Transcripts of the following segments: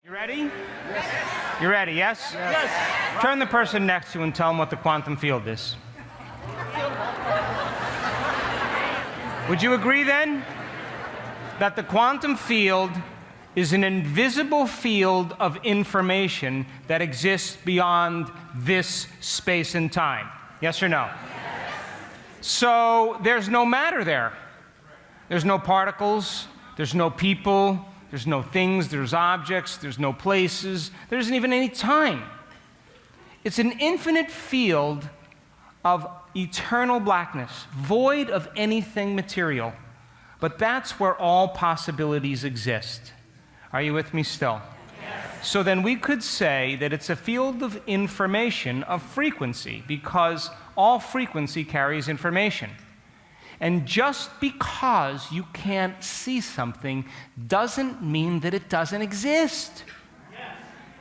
You ready? Yes. You ready, yes? Yes. Turn the person next to you and tell them what the quantum field is. Would you agree then that the quantum field is an invisible field of information that exists beyond this space and time? Yes or no? Yes. So there's no matter there. There's no particles, there's no people, there's no things, there's objects, there's no places, there isn't even any time. It's an infinite field of eternal blackness, void of anything material. But that's where all possibilities exist. Are you with me still? Yes. So then we could say that it's a field of information of frequency, because all frequency carries information. And just because you can't see something doesn't mean that it doesn't exist. Yes,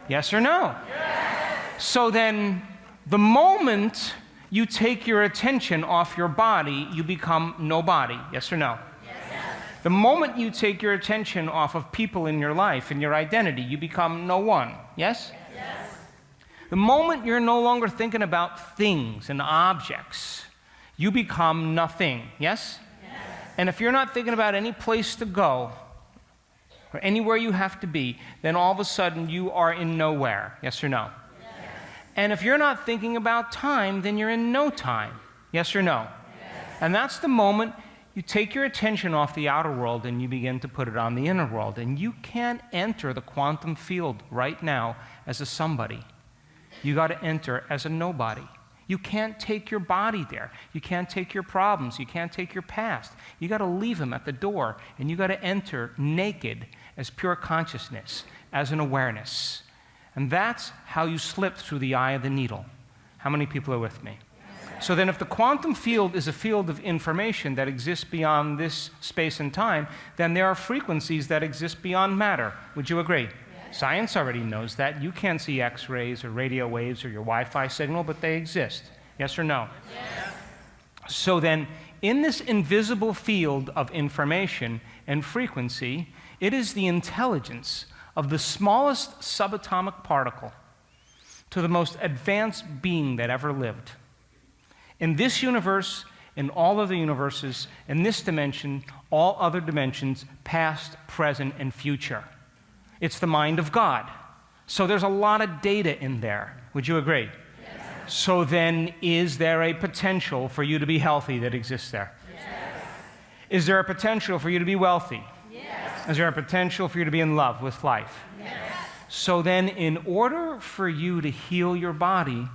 yes or no? Yes. So then, the moment you take your attention off your body, you become nobody. Yes or no? Yes. The moment you take your attention off of people in your life and your identity, you become no one. Yes? Yes. The moment you're no longer thinking about things and objects, you become nothing, yes? Yes? And if you're not thinking about any place to go or anywhere you have to be, then all of a sudden you are in nowhere, yes or no? Yes. And if you're not thinking about time, then you're in no time, yes or no? Yes. And that's the moment you take your attention off the outer world and you begin to put it on the inner world. And you can't enter the quantum field right now as a somebody. You got to enter as a nobody. You can't take your body there. You can't take your problems. You can't take your past. You got to leave them at the door, and you got to enter naked as pure consciousness, as an awareness. And that's how you slip through the eye of the needle. How many people are with me? So then if the quantum field is a field of information that exists beyond this space and time, then there are frequencies that exist beyond matter. Would you agree? Science already knows that. You can't see X-rays or radio waves or your Wi-Fi signal, but they exist. Yes or no? Yes. So then, in this invisible field of information and frequency, it is the intelligence of the smallest subatomic particle to the most advanced being that ever lived. In this universe, in all other universes, in this dimension, all other dimensions, past, present, and future. It's the mind of God. So there's a lot of data in there. Would you agree? Yes. So then, is there a potential for you to be healthy that exists there? Yes. Is there a potential for you to be wealthy? Yes. Is there a potential for you to be in love with life? Yes. So then, in order for you to heal your body,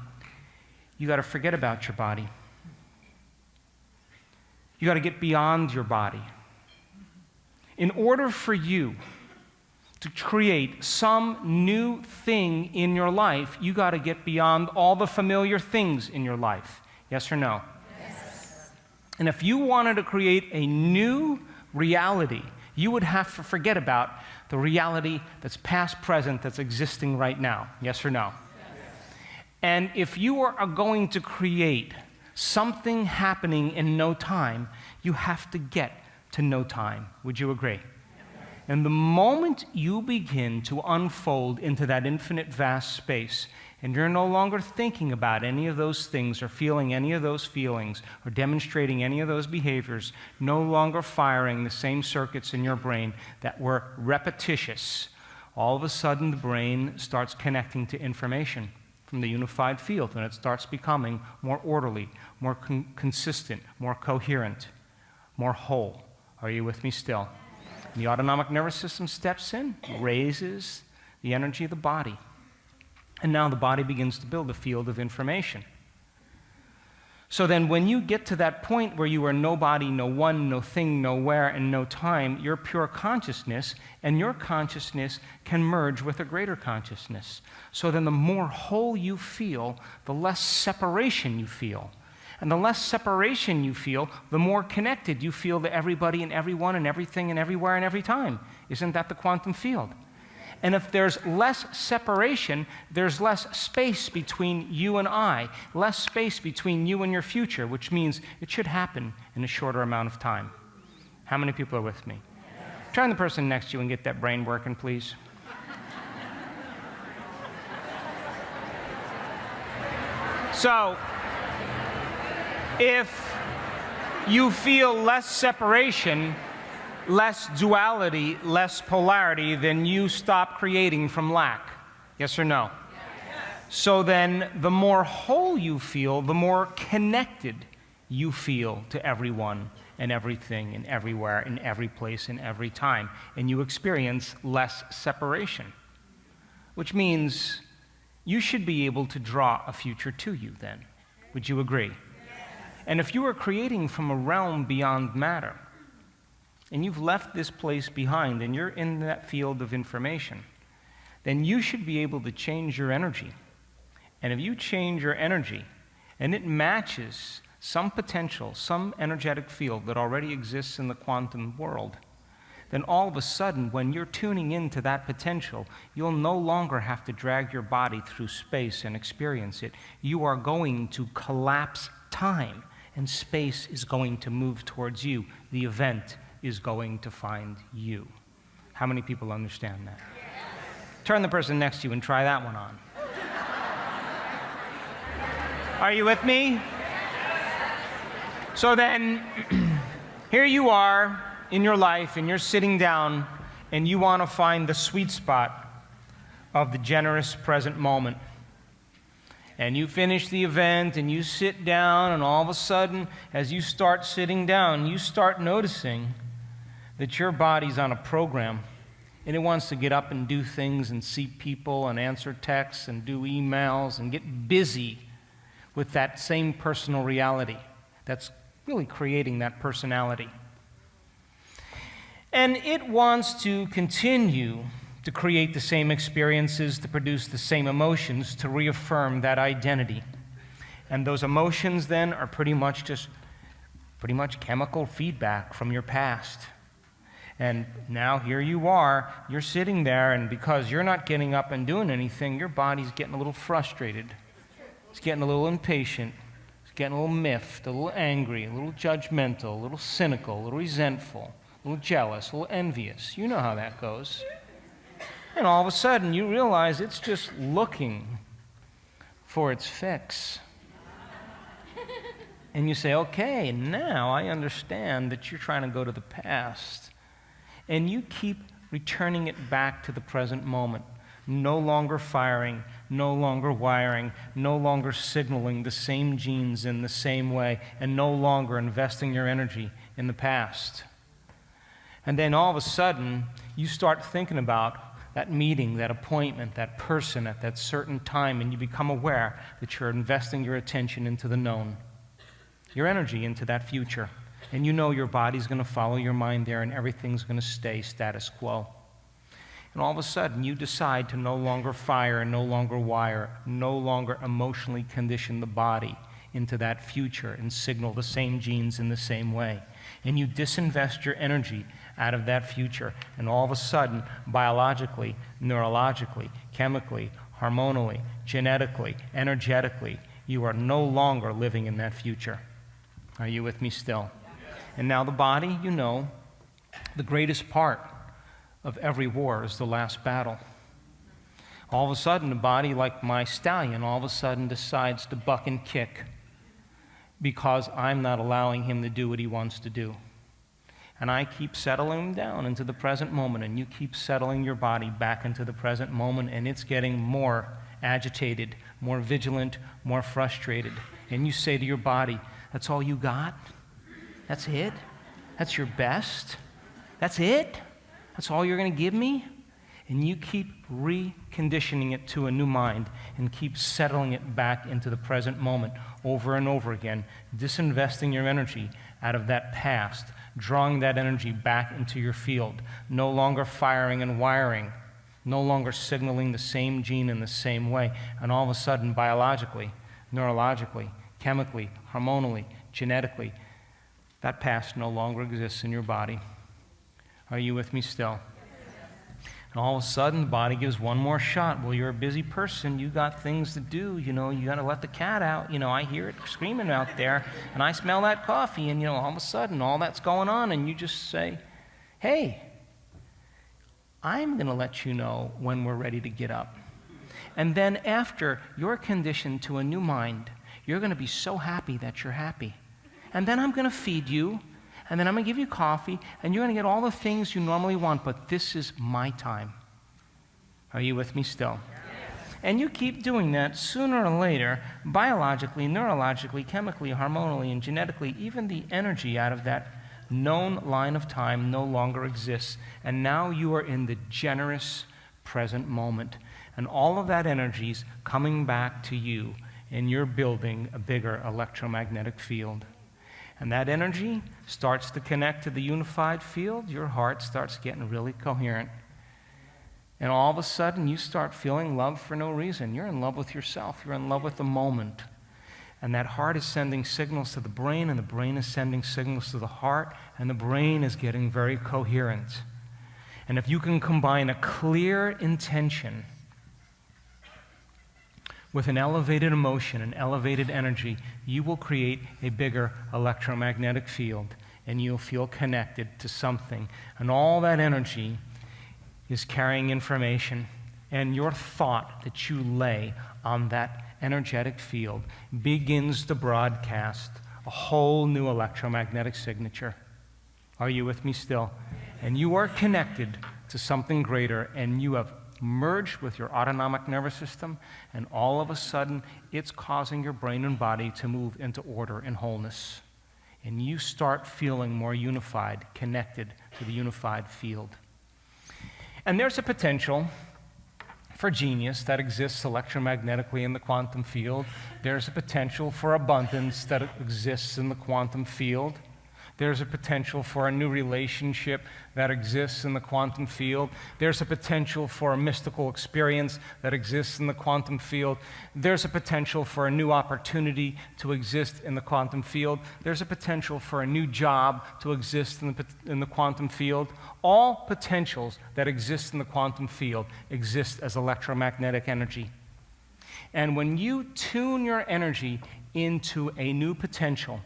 you got to forget about your body. You got to get beyond your body. In order for you to create some new thing in your life, you got to get beyond all the familiar things in your life. Yes or no? Yes. And if you wanted to create a new reality, you would have to forget about the reality that's past, present, that's existing right now. Yes or no? Yes. And if you are going to create something happening in no time, you have to get to no time. Would you agree? And the moment you begin to unfold into that infinite vast space, and you're no longer thinking about any of those things or feeling any of those feelings or demonstrating any of those behaviors, no longer firing the same circuits in your brain that were repetitious, all of a sudden the brain starts connecting to information from the unified field, and it starts becoming more orderly, more consistent, more coherent, more whole. Are you with me still? The autonomic nervous system steps in, raises the energy of the body. And now the body begins to build a field of information. So then when you get to that point where you are nobody, no one, no thing, nowhere, and no time, you're pure consciousness, and your consciousness can merge with a greater consciousness. So then the more whole you feel, the less separation you feel. And the less separation you feel, the more connected you feel to everybody and everyone and everything and everywhere and every time. Isn't that the quantum field? And if there's less separation, there's less space between you and I, less space between you and your future, which means it should happen in a shorter amount of time. How many people are with me? Turn the person next to you and get that brain working, please. So, if you feel less separation, less duality, less polarity, then you stop creating from lack. Yes or no? So then, the more whole you feel, the more connected you feel to everyone and everything and everywhere, in every place and every time. And you experience less separation, which means you should be able to draw a future to you then. Would you agree? And if you are creating from a realm beyond matter, and you've left this place behind, and you're in that field of information, then you should be able to change your energy. And if you change your energy, and it matches some potential, some energetic field that already exists in the quantum world, then all of a sudden, when you're tuning into that potential, you'll no longer have to drag your body through space and experience it. You are going to collapse time, and space is going to move towards you. The event is going to find you. How many people understand that? Yes. Turn the person next to you and try that one on. Are you with me? So then, here you are in your life, and you're sitting down, and you want to find the sweet spot of the generous present moment. And you finish the event, and you sit down, and all of a sudden, as you start sitting down, you start noticing that your body's on a program, and it wants to get up and do things and see people and answer texts and do emails and get busy with that same personal reality that's really creating that personality. And it wants to continue to create the same experiences, to produce the same emotions, to reaffirm that identity. And those emotions then are pretty much chemical feedback from your past. And now here you are, you're sitting there, and because you're not getting up and doing anything, your body's getting a little frustrated. It's getting a little impatient. It's getting a little miffed, a little angry, a little judgmental, a little cynical, a little resentful, a little jealous, a little envious. You know how that goes. And all of a sudden, you realize it's just looking for its fix. And you say, okay, now I understand that you're trying to go to the past. And you keep returning it back to the present moment. No longer firing, no longer wiring, no longer signaling the same genes in the same way, and no longer investing your energy in the past. And then all of a sudden, you start thinking about that meeting, that appointment, that person at that certain time, and you become aware that you're investing your attention into the known, your energy into that future. And you know your body's going to follow your mind there, and everything's going to stay status quo. And all of a sudden, you decide to no longer fire, no longer wire, no longer emotionally condition the body into that future and signal the same genes in the same way. And you disinvest your energy out of that future. And all of a sudden, biologically, neurologically, chemically, hormonally, genetically, energetically, you are no longer living in that future. Are you with me still? And now the body, you know, the greatest part of every war is the last battle. All of a sudden, the body, like my stallion, all of a sudden decides to buck and kick because I'm not allowing him to do what he wants to do. And I keep settling him down into the present moment, and you keep settling your body back into the present moment, and it's getting more agitated, more vigilant, more frustrated. And you say to your body, that's all you got? That's it? That's your best? That's it? That's all you're going to give me? And you keep reconditioning it to a new mind and keep settling it back into the present moment over and over again, disinvesting your energy out of that past, drawing that energy back into your field, no longer firing and wiring, no longer signaling the same gene in the same way. And all of a sudden, biologically, neurologically, chemically, hormonally, genetically, that past no longer exists in your body. Are you with me still? And all of a sudden, the body gives one more shot. Well, you're a busy person. You got things to do. You know, you got to let the cat out. You know, I hear it screaming out there, and I smell that coffee. And, you know, all of a sudden, all that's going on, and you just say, hey, I'm going to let you know when we're ready to get up. And then after you're conditioned to a new mind, you're going to be so happy that you're happy. And then I'm going to feed you, and then I'm going to give you coffee, and you're going to get all the things you normally want, but this is my time. Are you with me still? And you keep doing that, sooner or later, biologically, neurologically, chemically, hormonally, and genetically, even the energy out of that known line of time no longer exists. And now you are in the generous present moment. And all of that energy is coming back to you, and you're building a bigger electromagnetic field. And that energy starts to connect to the unified field. Your heart starts getting really coherent. And all of a sudden, you start feeling love for no reason. You're in love with yourself. You're in love with the moment. And that heart is sending signals to the brain, and the brain is sending signals to the heart, and the brain is getting very coherent. And if you can combine a clear intention with an elevated emotion, an elevated energy, you will create a bigger electromagnetic field, and you'll feel connected to something. And all that energy is carrying information, and your thought that you lay on that energetic field begins to broadcast a whole new electromagnetic signature. Are you with me still? And you are connected to something greater, and you have merged with your autonomic nervous system, and all of a sudden, it's causing your brain and body to move into order and wholeness. And you start feeling more unified, connected to the unified field. And there's a potential for genius that exists electromagnetically in the quantum field. There's a potential for abundance that exists in the quantum field. There's a potential for a new relationship that exists in the quantum field. There's a potential for a mystical experience that exists in the quantum field. There's a potential for a new opportunity to exist in the quantum field. There's a potential for a new job to exist in the quantum field. All potentials that exist in the quantum field exist as electromagnetic energy. And when you tune your energy into a new potential,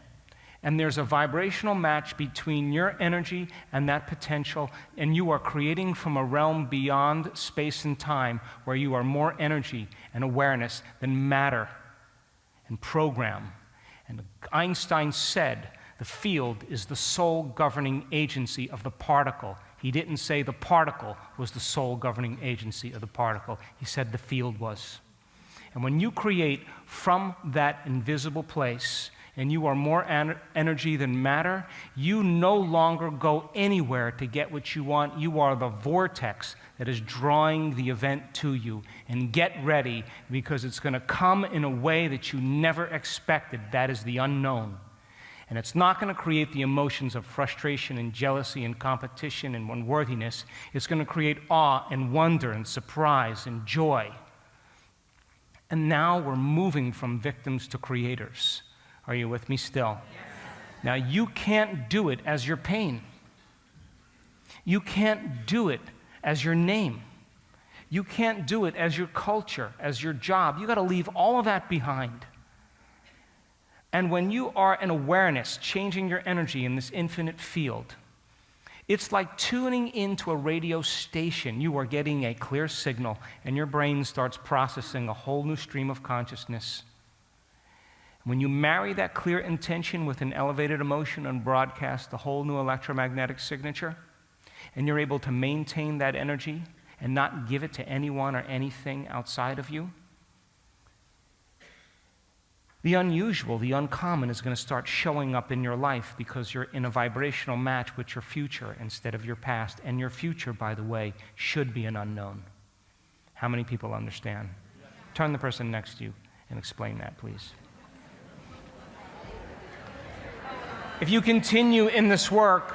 and there's a vibrational match between your energy and that potential, and you are creating from a realm beyond space and time where you are more energy and awareness than matter and program. And Einstein said the field is the sole governing agency of the particle. He didn't say the particle was the sole governing agency of the particle. He said the field was. And when you create from that invisible place, and you are more energy than matter, you no longer go anywhere to get what you want. You are the vortex that is drawing the event to you. And get ready, because it's going to come in a way that you never expected. That is the unknown. And it's not going to create the emotions of frustration and jealousy and competition and unworthiness. It's going to create awe and wonder and surprise and joy. And now we're moving from victims to creators. Are you with me still? Yes. Now, you can't do it as your pain. You can't do it as your name. You can't do it as your culture, as your job. You got to leave all of that behind. And when you are an awareness, changing your energy in this infinite field, it's like tuning into a radio station. You are getting a clear signal, and your brain starts processing a whole new stream of consciousness. When you marry that clear intention with an elevated emotion and broadcast a whole new electromagnetic signature, and you're able to maintain that energy and not give it to anyone or anything outside of you, the unusual, the uncommon is going to start showing up in your life, because you're in a vibrational match with your future instead of your past. And your future, by the way, should be an unknown. How many people understand? Turn the person next to you and explain that, please. If you continue in this work,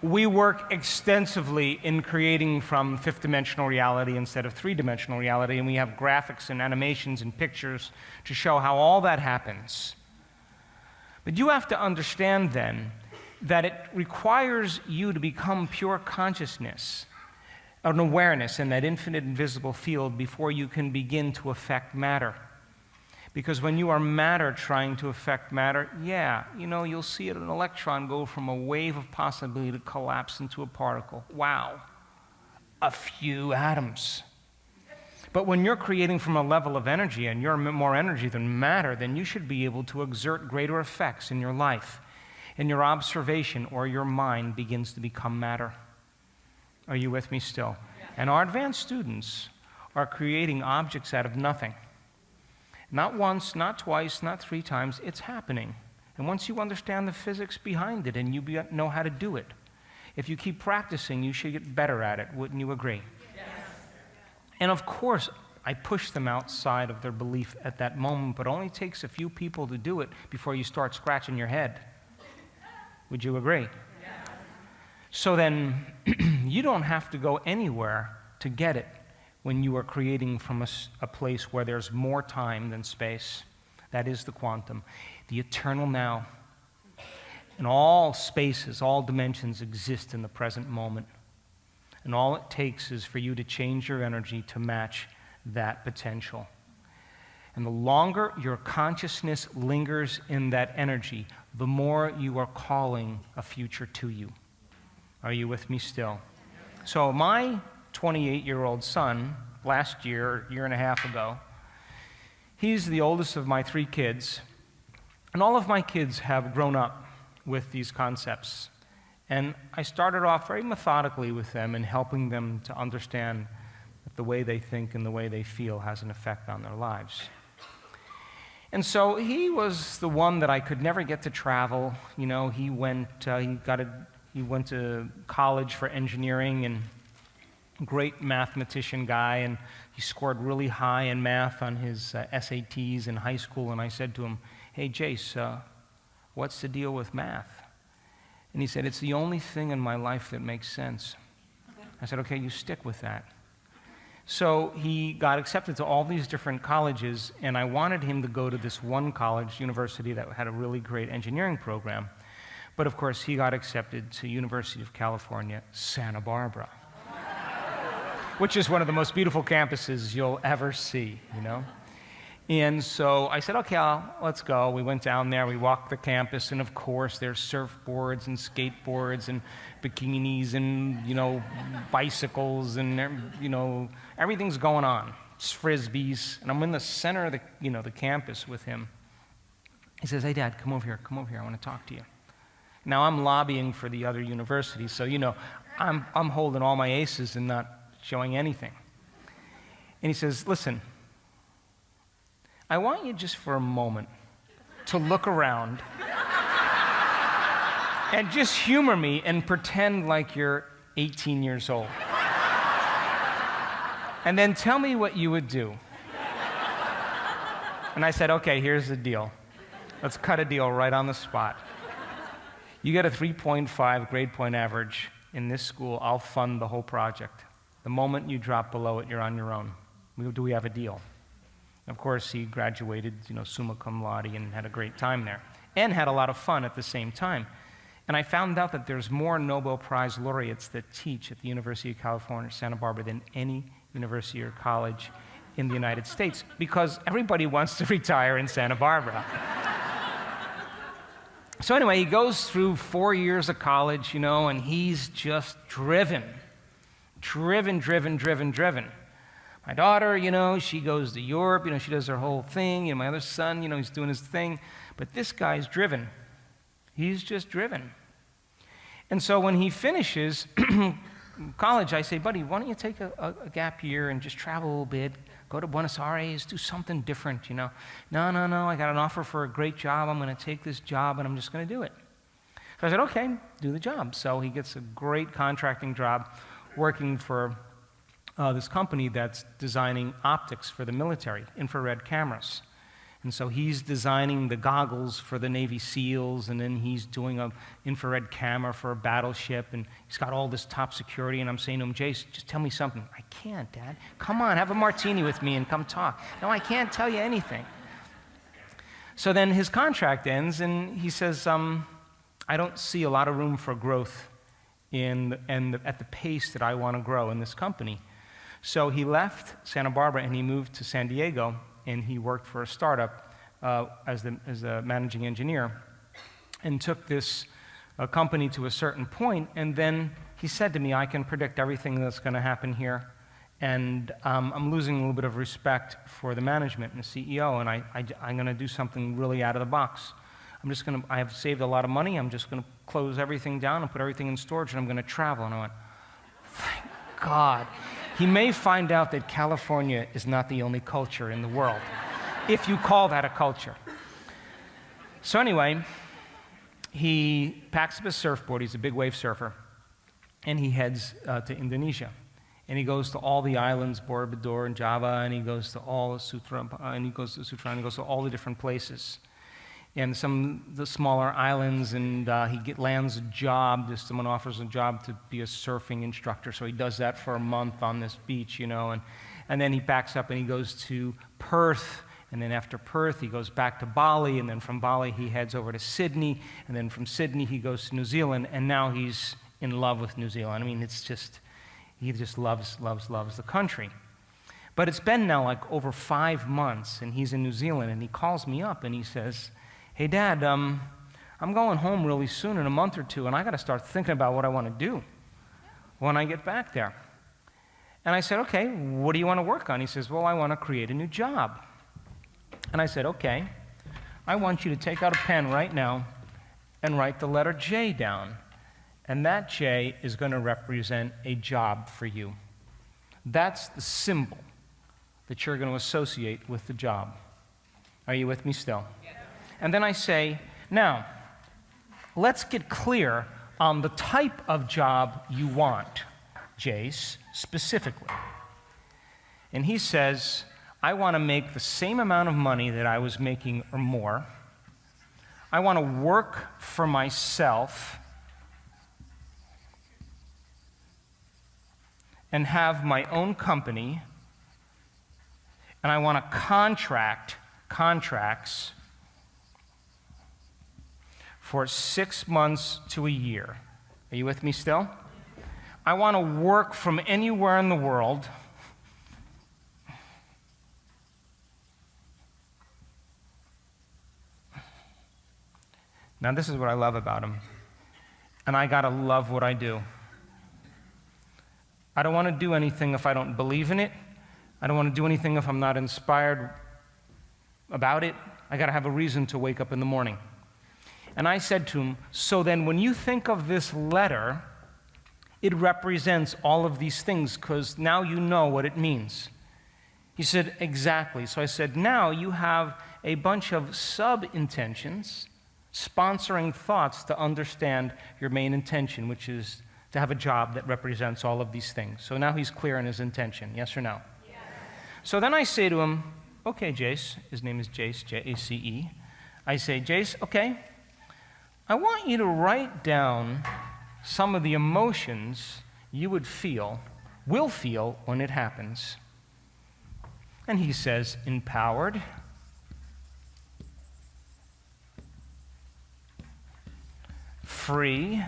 we work extensively in creating from fifth-dimensional reality instead of three-dimensional reality, and we have graphics and animations and pictures to show how all that happens. But you have to understand then that it requires you to become pure consciousness, an awareness in that infinite invisible field before you can begin to affect matter. Because when you are matter trying to affect matter, you'll see an electron go from a wave of possibility to collapse into a particle. Wow, a few atoms. But when you're creating from a level of energy and you're more energy than matter, then you should be able to exert greater effects in your life. And your observation or your mind begins to become matter. Are you with me still? Yeah. And our advanced students are creating objects out of nothing. Not once, not twice, not 3 times. It's happening. And once you understand the physics behind it and you know how to do it, if you keep practicing, you should get better at it. Wouldn't you agree? Yes. And of course, I push them outside of their belief at that moment, but it only takes a few people to do it before you start scratching your head. Would you agree? Yes. So then, you don't have to go anywhere to get it when you are creating from a place where there's more time than space. That is the quantum, the eternal now. And all spaces, all dimensions exist in the present moment. And all it takes is for you to change your energy to match that potential. And the longer your consciousness lingers in that energy, the more you are calling a future to you. Are you with me still? So my 28-year-old son, last year and a half ago, he's the oldest of my 3 kids, and all of my kids have grown up with these concepts. And I started off very methodically with them and helping them to understand that the way they think and the way they feel has an effect on their lives. And so he was the one that I could never get to travel. You know, he went to college for engineering, and great mathematician guy, and he scored really high in math on his SATs in high school. And I said to him, "Hey, Jace, what's the deal with math?" And he said, "It's the only thing in my life that makes sense." I said, "Okay, you stick with that." So he got accepted to all these different colleges, and I wanted him to go to this one college, university, that had a really great engineering program. But of course, he got accepted to University of California, Santa Barbara, which is one of the most beautiful campuses you'll ever see, you know? And so I said, "Okay, let's go." We went down there, we walked the campus, and of course there's surfboards and skateboards and bikinis and, you know, bicycles and, you know, everything's going on. It's frisbees, and I'm in the center of the campus with him. He says, "Hey, Dad, come over here, I want to talk to you." Now I'm lobbying for the other universities, so, you know, I'm holding all my aces and not showing anything. And he says, "Listen, I want you just for a moment to look around and just humor me and pretend like you're 18 years old. And then tell me what you would do." And I said, "Okay, here's the deal. Let's cut a deal right on the spot. You get a 3.5 grade point average in this school, I'll fund the whole project. The moment you drop below it, you're on your own. Do we have a deal?" Of course, he graduated, you know, summa cum laude, and had a great time there, and had a lot of fun at the same time. And I found out that there's more Nobel Prize laureates that teach at the University of California, Santa Barbara, than any university or college in the United States, because everybody wants to retire in Santa Barbara. So anyway, he goes through 4 years of college, you know, and he's just driven. My daughter, you know, she goes to Europe, you know, she does her whole thing. You know, my other son, you know, he's doing his thing. But this guy's driven. He's just driven. And so when he finishes college, I say, "Buddy, why don't you take a gap year and just travel a little bit, go to Buenos Aires, do something different, you know?" No, I got an offer for a great job. I'm going to take this job, and I'm just going to do it. So I said, "Okay, do the job." So he gets a great contracting job working for this company that's designing optics for the military, infrared cameras. And so he's designing the goggles for the Navy SEALs, and then he's doing an infrared camera for a battleship, and he's got all this top security, and I'm saying to him, "Jace, just tell me something." "I can't, Dad. Come on, have a martini with me and come talk." "No, I can't tell you anything." So then his contract ends, and he says, "I don't see a lot of room for growth at the pace that I want to grow in this company." So he left Santa Barbara and he moved to San Diego, and he worked for a startup as a managing engineer, and took this company to a certain point. And then he said to me, "I can predict everything that's going to happen here, And I'm losing a little bit of respect for the management and the CEO, and I'm going to do something really out of the box. I have saved a lot of money. I'm just going to close everything down and put everything in storage, and I'm going to travel. And I went, thank God. He may find out that California is not the only culture in the world, if you call that a culture. So anyway, he packs up his surfboard. He's a big wave surfer, and he heads to Indonesia. And he goes to all the islands, Borobudur and Java, and he goes to all Sumatra, and he goes to all the different places. And some of the smaller islands, and he lands a job. Someone offers a job to be a surfing instructor, so he does that for a month on this beach, and then he packs up and he goes to Perth, and then after Perth he goes back to Bali, and then from Bali he heads over to Sydney, and then from Sydney he goes to New Zealand, and now he's in love with New Zealand. I mean, he just loves the country. But it's been now like over 5 months, and he's in New Zealand, and he calls me up and he says, hey, Dad, I'm going home really soon in a month or two, and I got to start thinking about what I want to do when I get back there. And I said, okay, what do you want to work on? He says, well, I want to create a new job. And I said, okay, I want you to take out a pen right now and write the letter J down. And that J is going to represent a job for you. That's the symbol that you're going to associate with the job. Are you with me still? Yes. And then I say, now, let's get clear on the type of job you want, Jace, specifically. And he says, I want to make the same amount of money that I was making or more. I want to work for myself and have my own company, and I want to contracts for 6 months to a year. Are you with me still? I want to work from anywhere in the world. Now, this is what I love about him, and I gotta love what I do. I don't want to do anything if I don't believe in it. I don't want to do anything if I'm not inspired about it. I got to have a reason to wake up in the morning. And I said to him, so then when you think of this letter, it represents all of these things because now you know what it means. He said, exactly. So I said, now you have a bunch of sub-intentions, sponsoring thoughts to understand your main intention, which is to have a job that represents all of these things. So now he's clear in his intention, yes or no? Yes. So then I say to him, okay, Jace, his name is Jace, J-A-C-E. I say, Jace, okay, I want you to write down some of the emotions you will feel when it happens. And he says, empowered, free,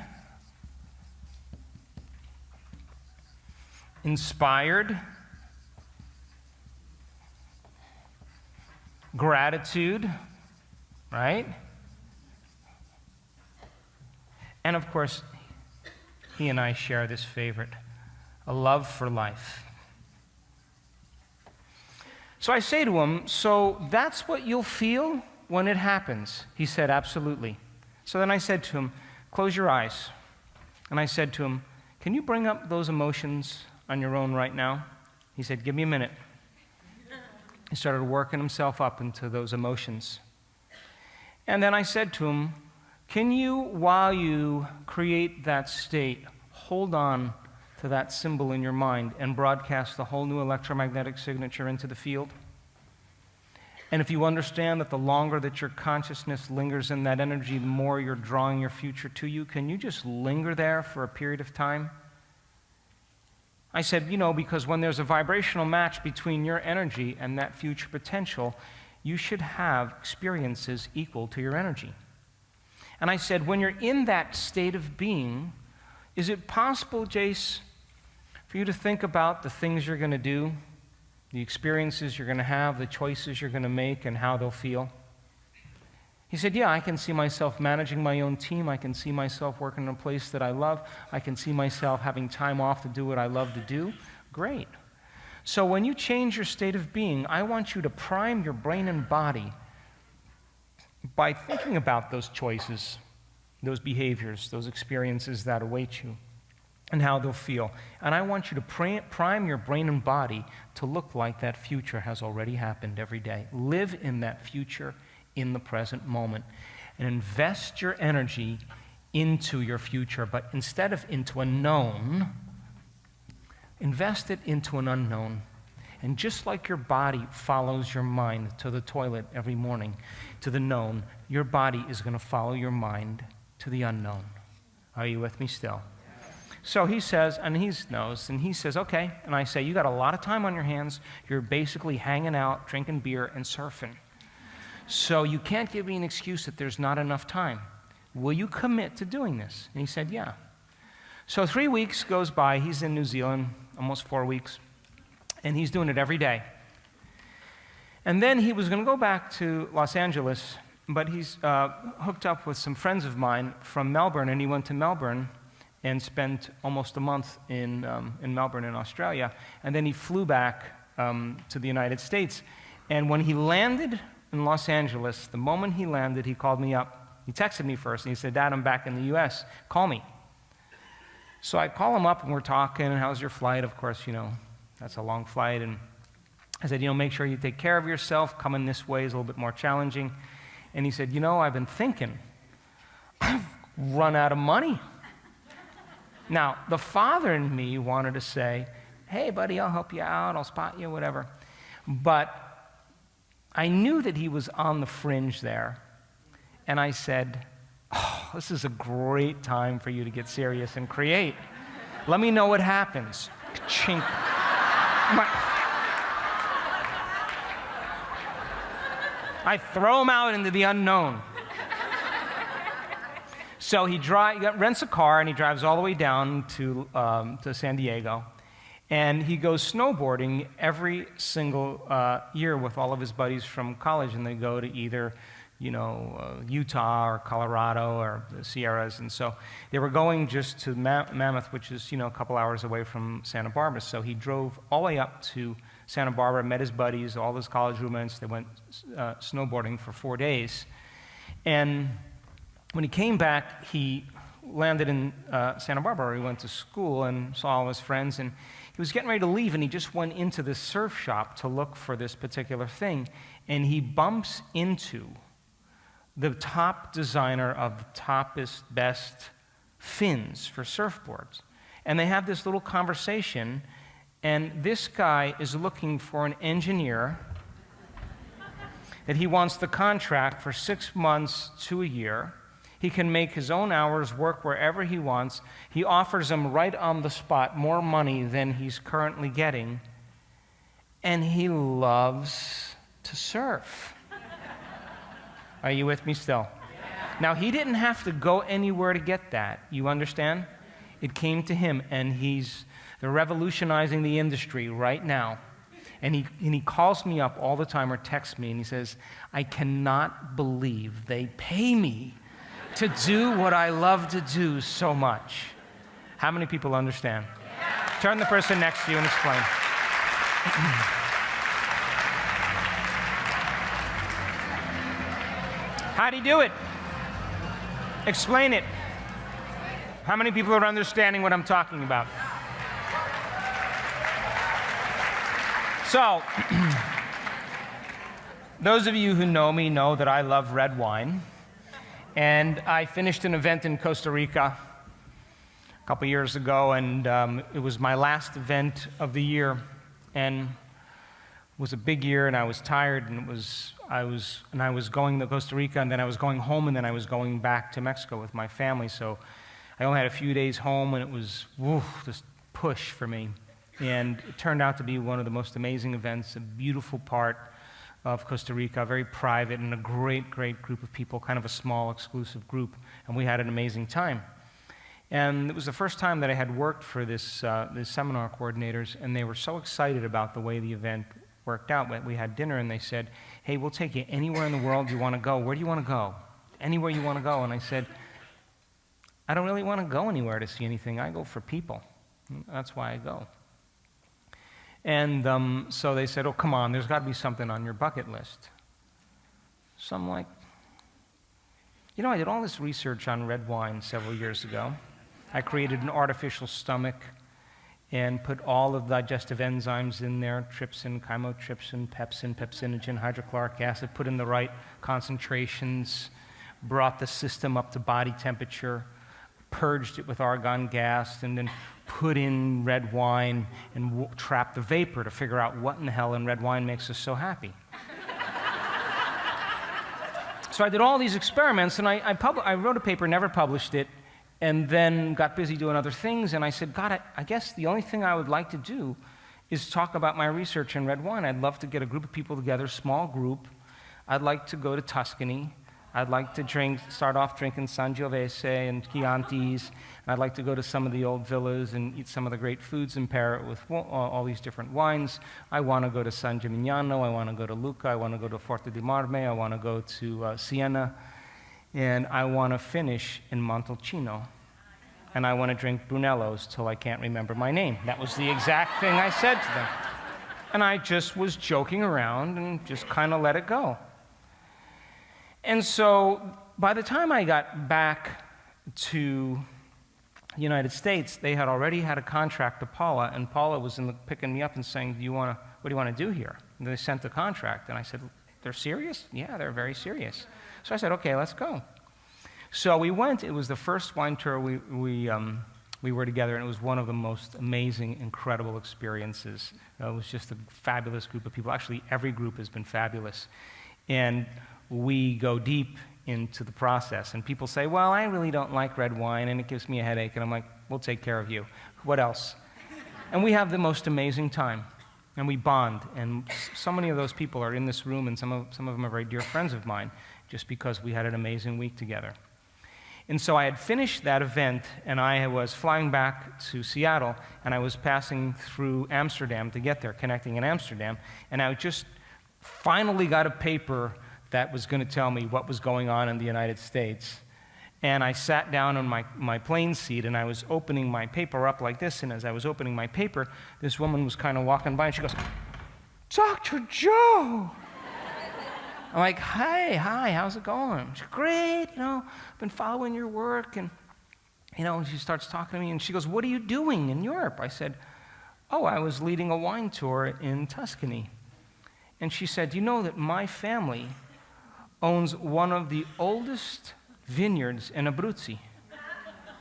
inspired, gratitude, right? And of course, he and I share this favorite, a love for life. So I say to him, so that's what you'll feel when it happens? He said, absolutely. So then I said to him, close your eyes. And I said to him, can you bring up those emotions on your own right now? He said, give me a minute. He started working himself up into those emotions. And then I said to him, can you, while you create that state, hold on to that symbol in your mind and broadcast the whole new electromagnetic signature into the field? And if you understand that the longer that your consciousness lingers in that energy, the more you're drawing your future to you, can you just linger there for a period of time? I said, because when there's a vibrational match between your energy and that future potential, you should have experiences equal to your energy. And I said, when you're in that state of being, is it possible, Jace, for you to think about the things you're going to do, the experiences you're going to have, the choices you're going to make, and how they'll feel? He said, yeah, I can see myself managing my own team. I can see myself working in a place that I love. I can see myself having time off to do what I love to do. Great. So when you change your state of being, I want you to prime your brain and body by thinking about those choices, those behaviors, those experiences that await you, and how they'll feel. And I want you to prime your brain and body to look like that future has already happened every day. Live in that future in the present moment. And invest your energy into your future, but instead of into a known, invest it into an unknown. And just like your body follows your mind to the toilet every morning, to the known, your body is going to follow your mind to the unknown. Are you with me still? So he says, and he knows, and he says, okay. And I say, you got a lot of time on your hands. You're basically hanging out, drinking beer, and surfing. So you can't give me an excuse that there's not enough time. Will you commit to doing this? And he said, yeah. So 3 weeks goes by. He's in New Zealand, almost 4 weeks. And he's doing it every day. And then he was going to go back to Los Angeles, but he's hooked up with some friends of mine from Melbourne, and he went to Melbourne and spent almost a month in Melbourne in Australia. And then he flew back to the United States. And when he landed in Los Angeles, the moment he landed, he called me up. He texted me first, and he said, Dad, I'm back in the U.S. Call me. So I call him up, and we're talking, and how's your flight? Of course, that's a long flight. And I said, make sure you take care of yourself. Coming this way is a little bit more challenging. And he said, I've been thinking, I've run out of money. Now, the father in me wanted to say, hey, buddy, I'll help you out. I'll spot you, whatever. But I knew that he was on the fringe there. And I said, this is a great time for you to get serious and create. Let me know what happens. Chink. I throw him out into the unknown. So he rents a car, and he drives all the way down to San Diego. And he goes snowboarding every single year with all of his buddies from college, and they go to either Utah or Colorado or the Sierras. And so they were going just to Mammoth, which is, a couple hours away from Santa Barbara. So he drove all the way up to Santa Barbara, met his buddies, all his college roommates. They went snowboarding for 4 days. And when he came back, he landed in Santa Barbara, where he went to school and saw all his friends. And he was getting ready to leave, and he just went into this surf shop to look for this particular thing. And he bumps into the top designer of the toppest, best fins for surfboards. And they have this little conversation, and this guy is looking for an engineer that he wants the contract for 6 months to a year. He can make his own hours, work wherever he wants. He offers him right on the spot more money than he's currently getting. And he loves to surf. Are you with me still? Yeah. Now, he didn't have to go anywhere to get that. You understand? It came to him, and they're revolutionizing the industry right now. And he calls me up all the time or texts me, and he says, I cannot believe they pay me to do what I love to do so much. How many people understand? Yeah. Turn the person next to you and explain. How'd he do it? Explain it. How many people are understanding what I'm talking about? So, those of you who know me know that I love red wine. And I finished an event in Costa Rica a couple years ago, and it was my last event of the year. And it was a big year, and I was tired, and I was going to Costa Rica, and then I was going home, and then I was going back to Mexico with my family. So I only had a few days home, and it was this push for me. And it turned out to be one of the most amazing events, a beautiful part of Costa Rica, very private, and a great, great group of people, kind of a small, exclusive group, and we had an amazing time. And it was the first time that I had worked for this seminar coordinators, and they were so excited about the way the event worked out. We had dinner, and they said, hey, we'll take you anywhere in the world you want to go. Where do you want to go? Anywhere you want to go. And I said, I don't really want to go anywhere to see anything. I go for people. That's why I go. And so they said, oh, come on, there's got to be something on your bucket list. So I'm like, you know, I did all this research on red wine several years ago. I created an artificial stomach and put all of the digestive enzymes in there, trypsin, chymotrypsin, pepsin, pepsinogen, hydrochloric acid, put in the right concentrations, brought the system up to body temperature, purged it with argon gas, and then put in red wine and trapped the vapor to figure out what in the hell in red wine makes us so happy. So I did all these experiments, and I wrote a paper, never published it, and then got busy doing other things, and I said, God, I guess the only thing I would like to do is talk about my research in red wine. I'd love to get a group of people together, small group. I'd like to go to Tuscany. I'd like to start off drinking Sangiovese and Chiantis, and I'd like to go to some of the old villas and eat some of the great foods and pair it with all these different wines. I want to go to San Gimignano, I want to go to Lucca, I want to go to Forte di Marme, I want to go to Siena, and I want to finish in Montalcino. And I want to drink Brunello's till I can't remember my name. That was the exact thing I said to them. And I just was joking around and just kind of let it go. And so by the time I got back to the United States, they had already had a contract to Paula, and Paula was picking me up and saying, what do you want to do here? And they sent the contract, and I said, they're serious? Yeah, they're very serious. So I said, okay, let's go. So we went. It was the first wine tour we were together, and it was one of the most amazing, incredible experiences. It was just a fabulous group of people. Actually, every group has been fabulous. And we go deep into the process. And people say, well, I really don't like red wine, and it gives me a headache. And I'm like, we'll take care of you. What else? And we have the most amazing time. And we bond. And so many of those people are in this room, and some of them are very dear friends of mine, just because we had an amazing week together. And so I had finished that event, and I was flying back to Seattle, and I was passing through Amsterdam to get there, connecting in Amsterdam, and I just finally got a paper that was going to tell me what was going on in the United States. And I sat down on my plane seat, and I was opening my paper up like this, and as I was opening my paper, this woman was kind of walking by, and she goes, Dr. Joe! I'm like, hi, how's it going? She's great, I've been following your work, and, she starts talking to me, and she goes, what are you doing in Europe? I said, oh, I was leading a wine tour in Tuscany. And she said, you know that my family owns one of the oldest vineyards in Abruzzi,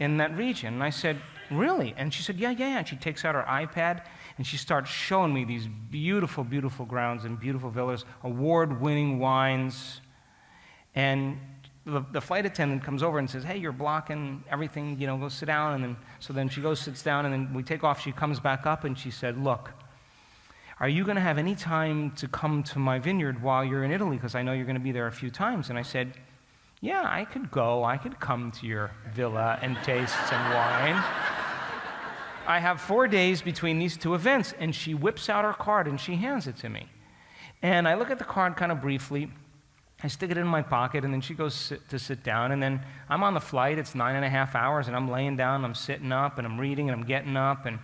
in that region. And I said, really? And she said, yeah. And she takes out her iPad, and she starts showing me these beautiful, beautiful grounds and beautiful villas, award-winning wines. And the flight attendant comes over and says, hey, you're blocking everything, go sit down. And then she goes, sits down, and then we take off. She comes back up, and she said, look, are you going to have any time to come to my vineyard while you're in Italy? Because I know you're going to be there a few times. And I said, yeah, I could come to your villa and taste some wine. I have 4 days between these two events. And she whips out her card and she hands it to me. And I look at the card kind of briefly. I stick it in my pocket, and then she goes to sit down. And then I'm on the flight. It's 9.5 hours, and I'm laying down, I'm sitting up, and I'm reading, and I'm getting up. And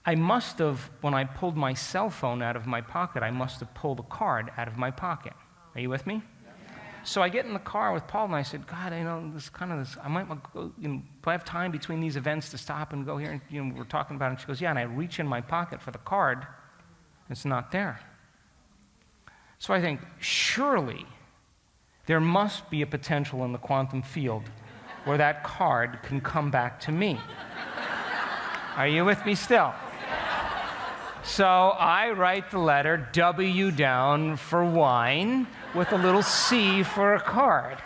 I must have, when I pulled my cell phone out of my pocket, I must have pulled a card out of my pocket. Are you with me? So I get in the car with Paul, and I said, God, I might go, do I have time between these events to stop and go here? And, we're talking about it. And she goes, yeah, and I reach in my pocket for the card. It's not there. So I think, surely there must be a potential in the quantum field where that card can come back to me. Are you with me still? So I write the letter W down for wine with a little C for a card.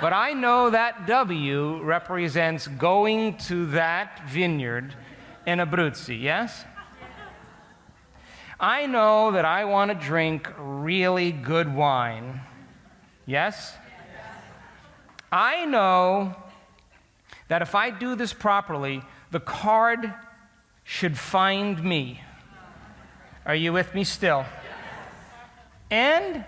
But I know that W represents going to that vineyard in Abruzzi, yes? I know that I want to drink really good wine, yes? I know that if I do this properly, the card should find me. Are you with me still? And,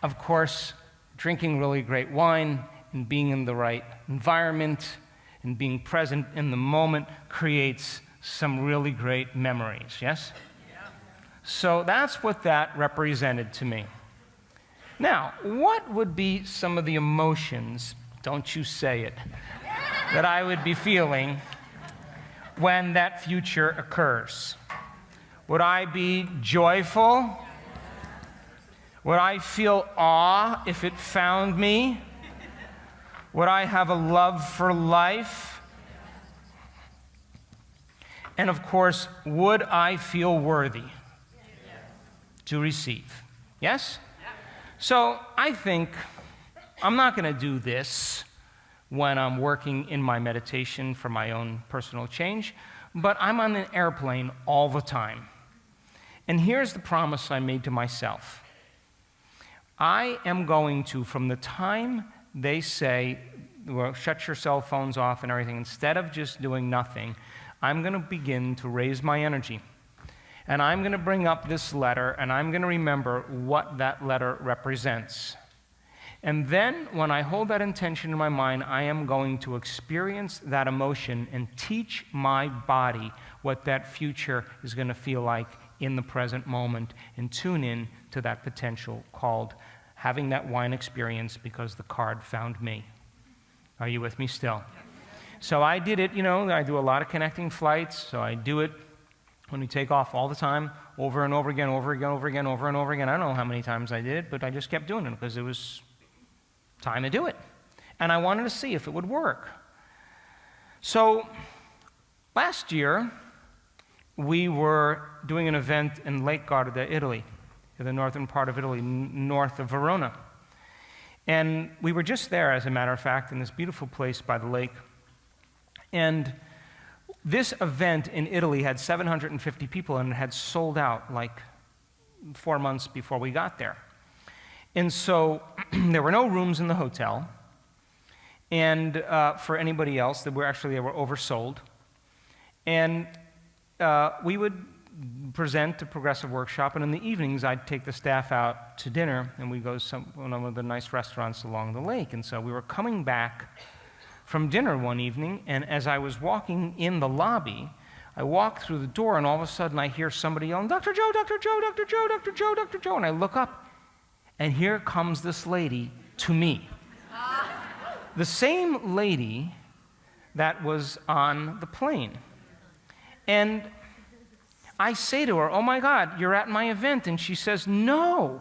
of course, drinking really great wine and being in the right environment and being present in the moment creates some really great memories, yes? So that's what that represented to me. Now, what would be some of the emotions, don't you say it, that I would be feeling when that future occurs? Would I be joyful? Would I feel awe if it found me? Would I have a love for life? And of course, would I feel worthy to receive? Yes? So I think I'm not going to do this when I'm working in my meditation for my own personal change, but I'm on an airplane all the time. And here's the promise I made to myself. I am going to, from the time they say, well, shut your cell phones off and everything, instead of just doing nothing, I'm going to begin to raise my energy. And I'm going to bring up this letter, and I'm going to remember what that letter represents. And then, when I hold that intention in my mind, I am going to experience that emotion and teach my body what that future is going to feel like in the present moment, and tune in to that potential called having that wine experience because the card found me. Are you with me still? So I did it, I do a lot of connecting flights, so I do it when we take off all the time, over and over again, over and over again, over and over again. I don't know how many times I did it, but I just kept doing it because it was time to do it. And I wanted to see if it would work. So last year, we were doing an event in Lake Garda, Italy, in the northern part of Italy, north of Verona. And we were just there, as a matter of fact, in this beautiful place by the lake. And this event in Italy had 750 people, and it had sold out like 4 months before we got there. And so there were no rooms in the hotel, and for anybody else, they were oversold. And we would present a progressive workshop, and in the evenings, I'd take the staff out to dinner, and we'd go to one of the nice restaurants along the lake. And so we were coming back from dinner one evening, and as I was walking in the lobby, I walked through the door, and all of a sudden, I hear somebody yelling, "Dr. Joe, Dr. Joe, Dr. Joe, Dr. Joe, Dr. Joe," and I look up, and here comes this lady to me. The same lady that was on the plane. And I say to her, "Oh my God, you're at my event." And she says, "No.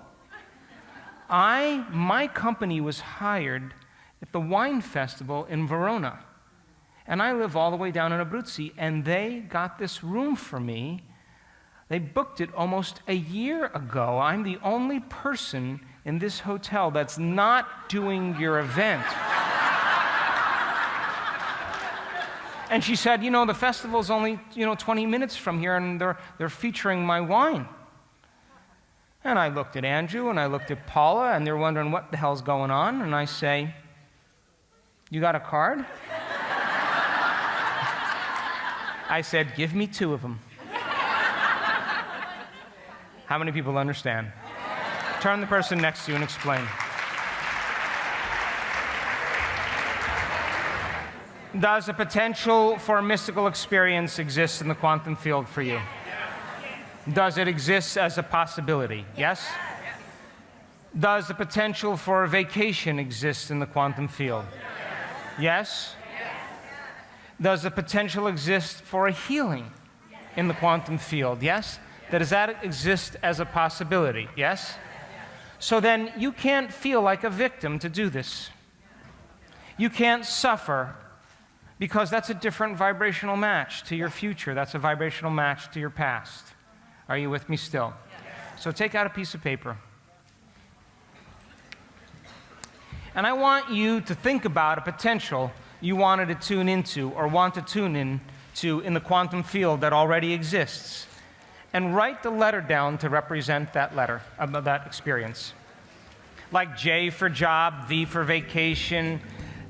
My company was hired at the wine festival in Verona. And I live all the way down in Abruzzi, and they got this room for me. They booked it almost a year ago. I'm the only person in this hotel that's not doing your event." And she said, "The festival's only, 20 minutes from here, and they're featuring my wine." And I looked at Andrew, and I looked at Paula, and they're wondering what the hell's going on. And I say, "You got a card?" I said, "Give me 2 of them." How many people understand? Turn the person next to you and explain. Does the potential for a mystical experience exist in the quantum field for you? Does it exist as a possibility? Yes? Does the potential for a vacation exist in the quantum field? Yes? Does the potential exist for a healing in the quantum field? Yes? Does that exist as a possibility? Yes? So then you can't feel like a victim to do this. You can't suffer, because that's a different vibrational match to your future. That's a vibrational match to your past. Are you with me still? So take out a piece of paper. And I want you to think about a potential you wanted to tune into or want to tune into in the quantum field that already exists. And write the letter down to represent that letter, that experience. Like J for job, V for vacation,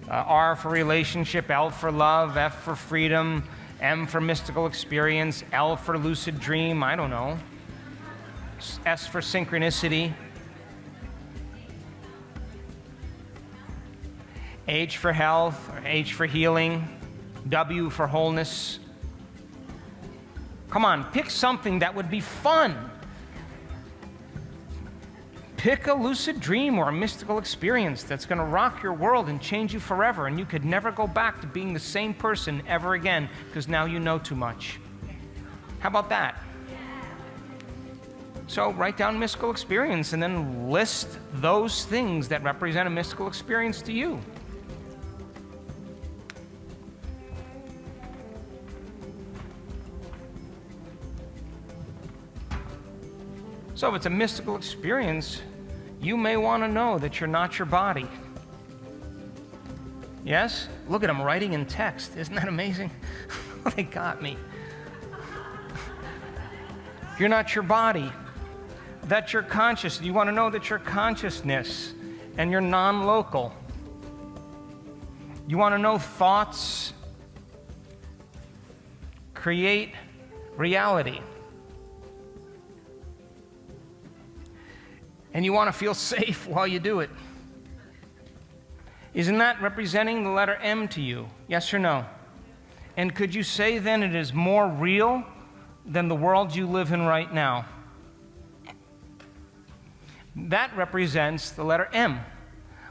R for relationship, L for love, F for freedom, M for mystical experience, L for lucid dream, I don't know. S for synchronicity. H for health, or H for healing, W for wholeness. Come on, pick something that would be fun Pick a lucid dream or a mystical experience that's going to rock your world and change you forever, and you could never go back to being the same person ever again because now you know too much. How about that? So write down mystical experience and then list those things that represent a mystical experience to you. So if it's a mystical experience, you may want to know that you're not your body. Yes? Look at them writing in text. Isn't that amazing? They got me. You're not your body. That you're conscious. You want to know that you're consciousness and you're non-local. You want to know thoughts create reality. And you want to feel safe while you do it. Isn't that representing the letter M to you? Yes or no? And could you say then it is more real than the world you live in right now? That represents the letter M.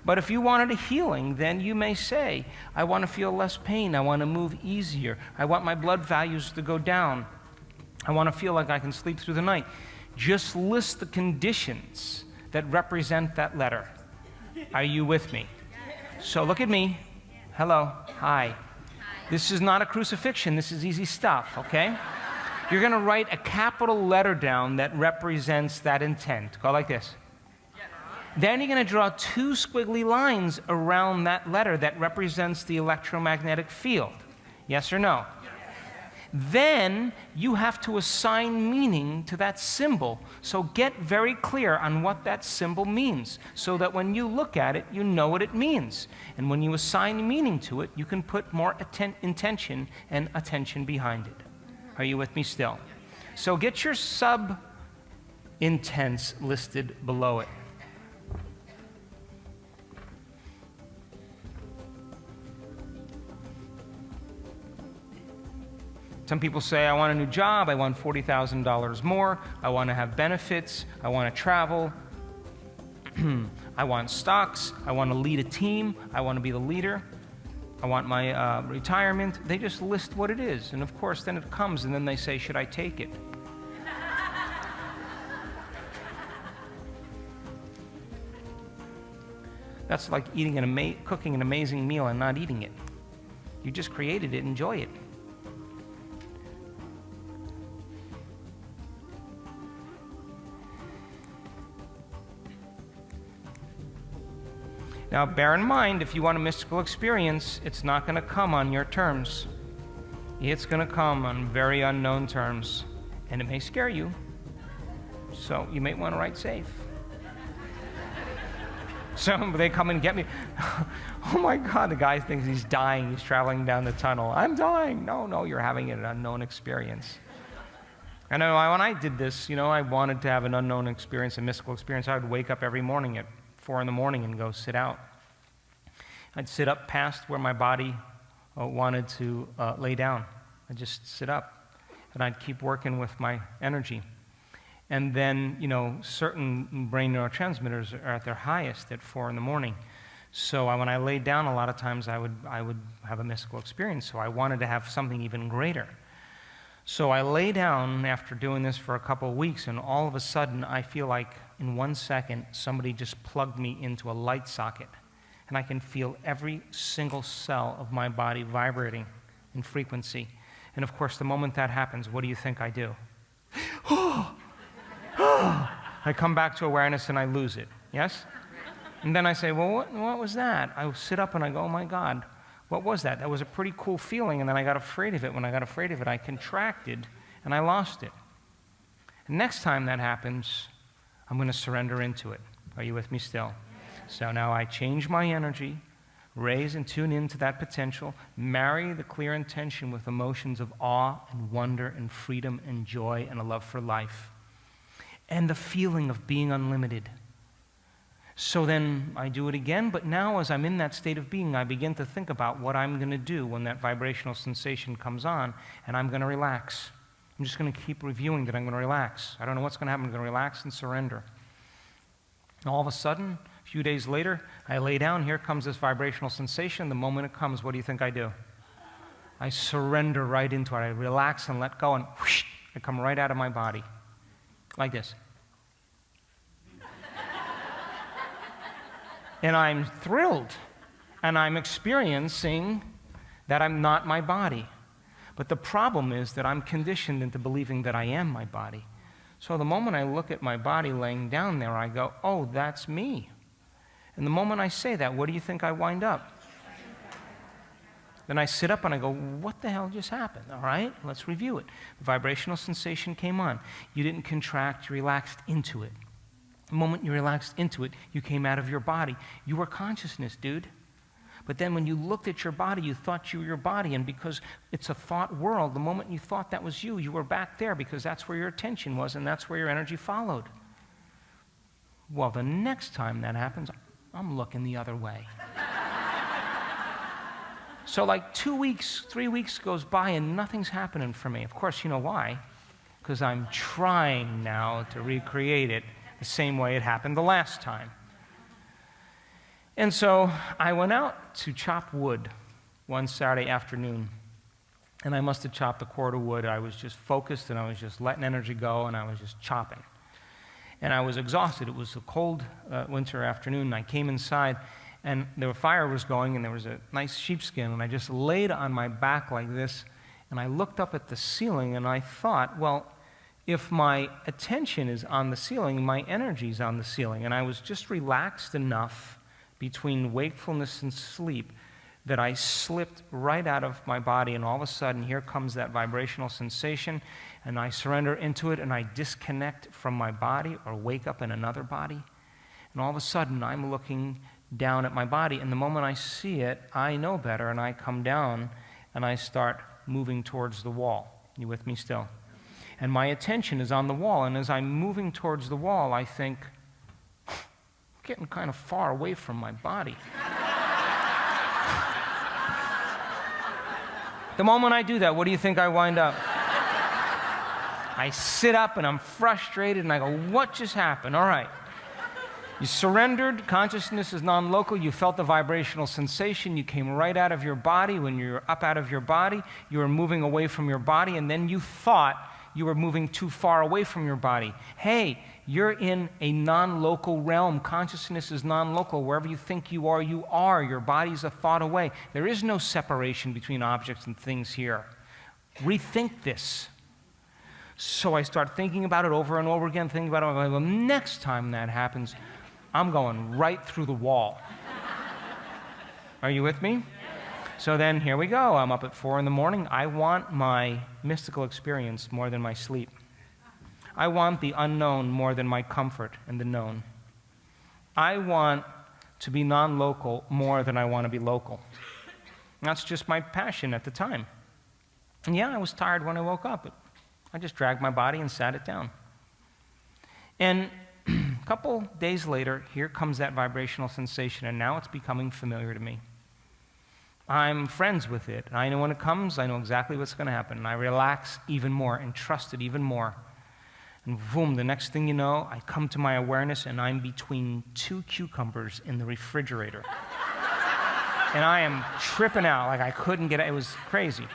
But if you wanted a healing, then you may say, I want to feel less pain. I want to move easier. I want my blood values to go down. I want to feel like I can sleep through the night. Just list the conditions that represent that letter. Are you with me? So look at me. Hello. Hi. This is not a crucifixion. This is easy stuff, okay? You're going to write a capital letter down that represents that intent. Go like this. Then you're going to draw two squiggly lines around that letter that represents the electromagnetic field. Yes or no? Then you have to assign meaning to that symbol. So get very clear on what that symbol means so that when you look at it, you know what it means. And when you assign meaning to it, you can put more intention and attention behind it. Are you with me still? So get your sub-intents listed below it. Some people say, I want a new job, I want $40,000 more, I want to have benefits, I want to travel, I want stocks, I want to lead a team, I want to be the leader, I want my retirement. They just list what it is, and of course then it comes, and then they say, should I take it? That's like cooking an amazing meal and not eating it. You just created it, enjoy it. Now, bear in mind, if you want a mystical experience, it's not going to come on your terms. It's going to come on very unknown terms, and it may scare you. So you may want to write safe. So they come and get me. Oh my God, the guy thinks he's dying. He's traveling down the tunnel. I'm dying. No, you're having an unknown experience. I know when I did this, I wanted to have an unknown experience, a mystical experience. I would wake up every morning at 4 in the morning and go sit out. I'd sit up past where my body wanted to lay down. I'd just sit up, and I'd keep working with my energy. And then, certain brain neurotransmitters are at their highest at 4 in the morning. So when I laid down, a lot of times I would have a mystical experience. So I wanted to have something even greater. So I lay down after doing this for a couple of weeks, and all of a sudden I feel like in 1 second somebody just plugged me into a light socket, and I can feel every single cell of my body vibrating in frequency. And of course, the moment that happens, what do you think I do? I come back to awareness and I lose it, yes? And then I say, well, what was that? I sit up and I go, oh my God, what was that? That was a pretty cool feeling, and then I got afraid of it. When I got afraid of it, I contracted and I lost it. And next time that happens, I'm going to surrender into it. Are you with me still? So now I change my energy, raise and tune into that potential, marry the clear intention with emotions of awe and wonder and freedom and joy and a love for life, and the feeling of being unlimited. So then I do it again, but now as I'm in that state of being, I begin to think about what I'm going to do when that vibrational sensation comes on, and I'm going to relax. I'm just going to keep reviewing that I'm going to relax. I don't know what's going to happen. I'm going to relax and surrender. And all of a sudden, a few days later, I lay down, here comes this vibrational sensation. The moment it comes, what do you think I do? I surrender right into it. I relax and let go, and whoosh, I come right out of my body. Like this. And I'm thrilled, and I'm experiencing that I'm not my body. But the problem is that I'm conditioned into believing that I am my body. So the moment I look at my body laying down there, I go, oh, that's me. And the moment I say that, what do you think I wind up? Then I sit up and I go, what the hell just happened? All right, let's review it. The vibrational sensation came on. You didn't contract, you relaxed into it. The moment you relaxed into it, you came out of your body. You were consciousness, dude. But then when you looked at your body, you thought you were your body, and because it's a thought world, the moment you thought that was you, you were back there because that's where your attention was and that's where your energy followed. Well, the next time that happens, I'm looking the other way. So like 2 weeks, 3 weeks goes by and nothing's happening for me. Of course, you know why? Because I'm trying now to recreate it the same way it happened the last time. And so I went out to chop wood one Saturday afternoon, and I must have chopped a cord of wood. I was just focused, and I was just letting energy go, and I was just chopping. And I was exhausted. It was a cold winter afternoon, and I came inside, and the fire was going, and there was a nice sheepskin, and I just laid on my back like this, and I looked up at the ceiling, and I thought, well, if my attention is on the ceiling, my energy's on the ceiling. And I was just relaxed enough between wakefulness and sleep that I slipped right out of my body, and all of a sudden, here comes that vibrational sensation, and I surrender into it, and I disconnect from my body or wake up in another body. And all of a sudden, I'm looking down at my body, and the moment I see it, I know better, and I come down, and I start moving towards the wall. You with me still? And my attention is on the wall, and as I'm moving towards the wall, I think, I'm getting kind of far away from my body. The moment I do that, what do you think I wind up? I sit up, and I'm frustrated, and I go, what just happened? All right. You surrendered, consciousness is non-local, you felt the vibrational sensation, you came right out of your body. When you're up out of your body, you were moving away from your body, and then you thought you were moving too far away from your body. Hey, you're in a non-local realm. Consciousness is non-local. Wherever you think you are, you are. Your body's a thought away. There is no separation between objects and things here. Rethink this. So I start thinking about it over and over again, thinking about it. Well, next time that happens, I'm going right through the wall. Are you with me? So then here we go. I'm up at 4 in the morning. I want my mystical experience more than my sleep. I want the unknown more than my comfort in the known. I want to be non-local more than I want to be local. And that's just my passion at the time. And yeah, I was tired when I woke up, but I just dragged my body and sat it down. And a couple days later, here comes that vibrational sensation, and now it's becoming familiar to me. I'm friends with it. I know when it comes, I know exactly what's going to happen. And I relax even more and trust it even more. And boom, the next thing you know, I come to my awareness, and I'm between 2 cucumbers in the refrigerator. And I am tripping out like I couldn't get it. It was crazy.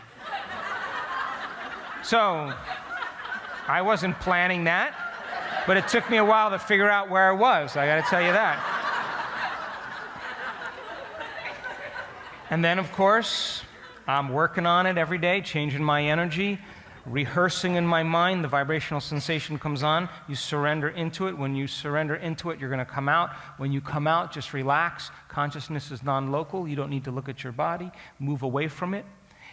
So I wasn't planning that, but it took me a while to figure out where I was. I got to tell you that. And then, of course, I'm working on it every day, changing my energy, rehearsing in my mind. The vibrational sensation comes on. You surrender into it. When you surrender into it, you're going to come out. When you come out, just relax. Consciousness is non-local. You don't need to look at your body. Move away from it.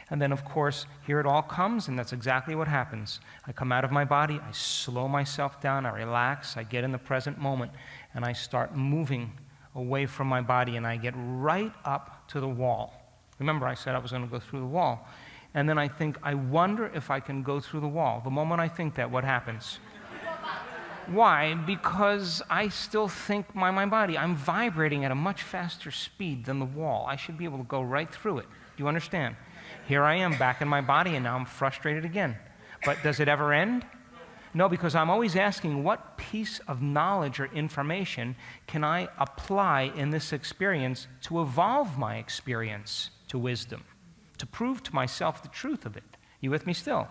And then, of course, here it all comes, and that's exactly what happens. I come out of my body. I slow myself down. I relax. I get in the present moment, and I start moving away from my body, and I get right up to the wall. Remember, I said I was going to go through the wall. And then I think, I wonder if I can go through the wall. The moment I think that, what happens? Why? Because I still think my body, I'm vibrating at a much faster speed than the wall. I should be able to go right through it. Do you understand? Here I am back in my body, and now I'm frustrated again. But does it ever end? No, because I'm always asking, what piece of knowledge or information can I apply in this experience to evolve my experience to wisdom, to prove to myself the truth of it? You with me still?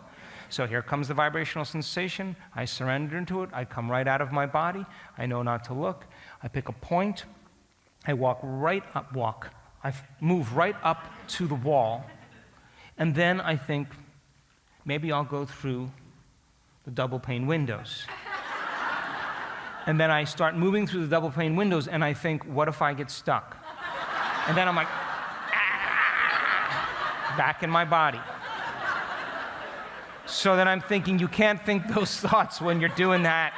So here comes the vibrational sensation. I surrender into it. I come right out of my body. I know not to look. I pick a point. I move right up to the wall. And then I think, maybe I'll go through the double pane windows. And then I start moving through the double pane windows, and I think, what if I get stuck? And then I'm like, back in my body. So then I'm thinking, you can't think those thoughts when you're doing that.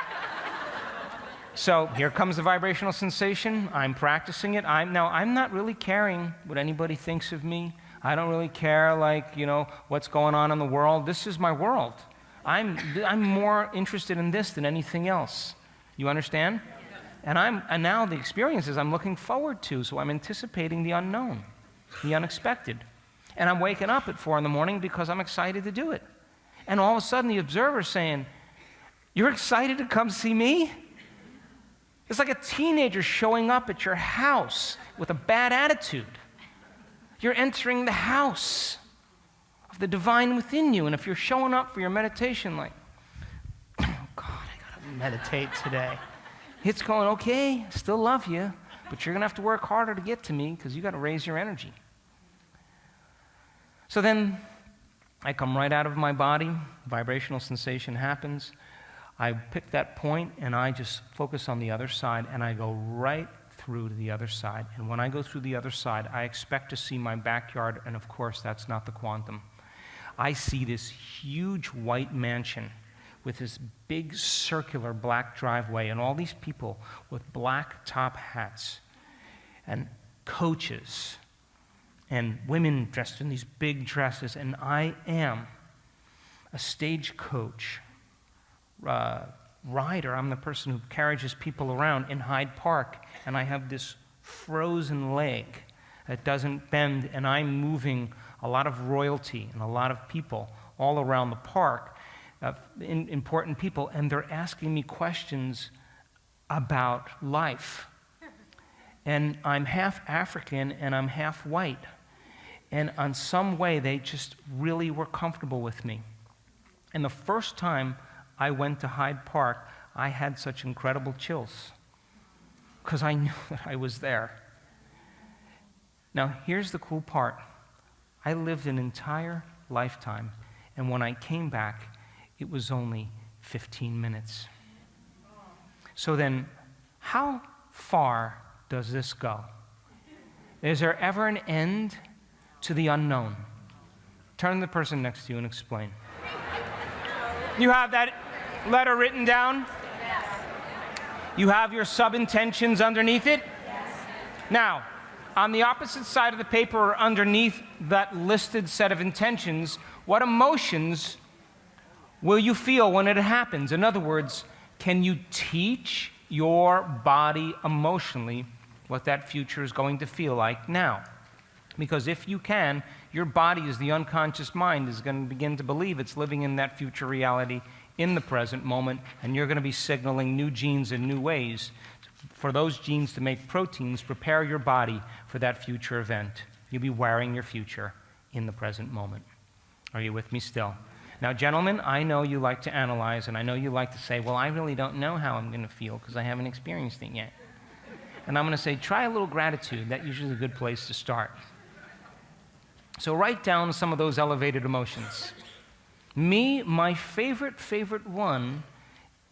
So here comes the vibrational sensation. I'm practicing it. I'm not really caring what anybody thinks of me. I don't really care, what's going on in the world. This is my world. I'm more interested in this than anything else. You understand? And now the experiences I'm looking forward to, so I'm anticipating the unknown, the unexpected. And I'm waking up at 4 a.m. because I'm excited to do it. And all of a sudden the observer's saying, "You're excited to come see me?" It's like a teenager showing up at your house with a bad attitude. You're entering the house of the divine within you. And if you're showing up for your meditation like, "Oh God, I gotta meditate today," it's going, "Okay, still love you, but you're gonna have to work harder to get to me because you gotta raise your energy." So then I come right out of my body, vibrational sensation happens. I pick that point and I just focus on the other side and I go right through to the other side. And when I go through the other side, I expect to see my backyard, and of course that's not the quantum. I see this huge white mansion with this big circular black driveway and all these people with black top hats and coaches and women dressed in these big dresses, and I am a stagecoach rider. I'm the person who carries people around in Hyde Park, and I have this frozen leg that doesn't bend, and I'm moving a lot of royalty and a lot of people all around the park, important people, and they're asking me questions about life. And I'm half African and I'm half white. And on some way, they just really were comfortable with me. And the first time I went to Hyde Park, I had such incredible chills because I knew that I was there. Now, here's the cool part. I lived an entire lifetime, and when I came back, it was only 15 minutes. So then, how far does this go? Is there ever an end to the unknown? Turn to the person next to you and explain. You have that letter written down? Yes. You have your sub-intentions underneath it? Yes. Now, on the opposite side of the paper or underneath that listed set of intentions, what emotions will you feel when it happens? In other words, can you teach your body emotionally what that future is going to feel like now? Because if you can, your body, as the unconscious mind, is going to begin to believe it's living in that future reality in the present moment, and you're going to be signaling new genes in new ways for those genes to make proteins, prepare your body for that future event. You'll be wiring your future in the present moment. Are you with me still? Now, gentlemen, I know you like to analyze, and I know you like to say, well, I really don't know how I'm going to feel because I haven't experienced it yet. And I'm going to say, try a little gratitude. That's usually a good place to start. So write down some of those elevated emotions. Me, my favorite one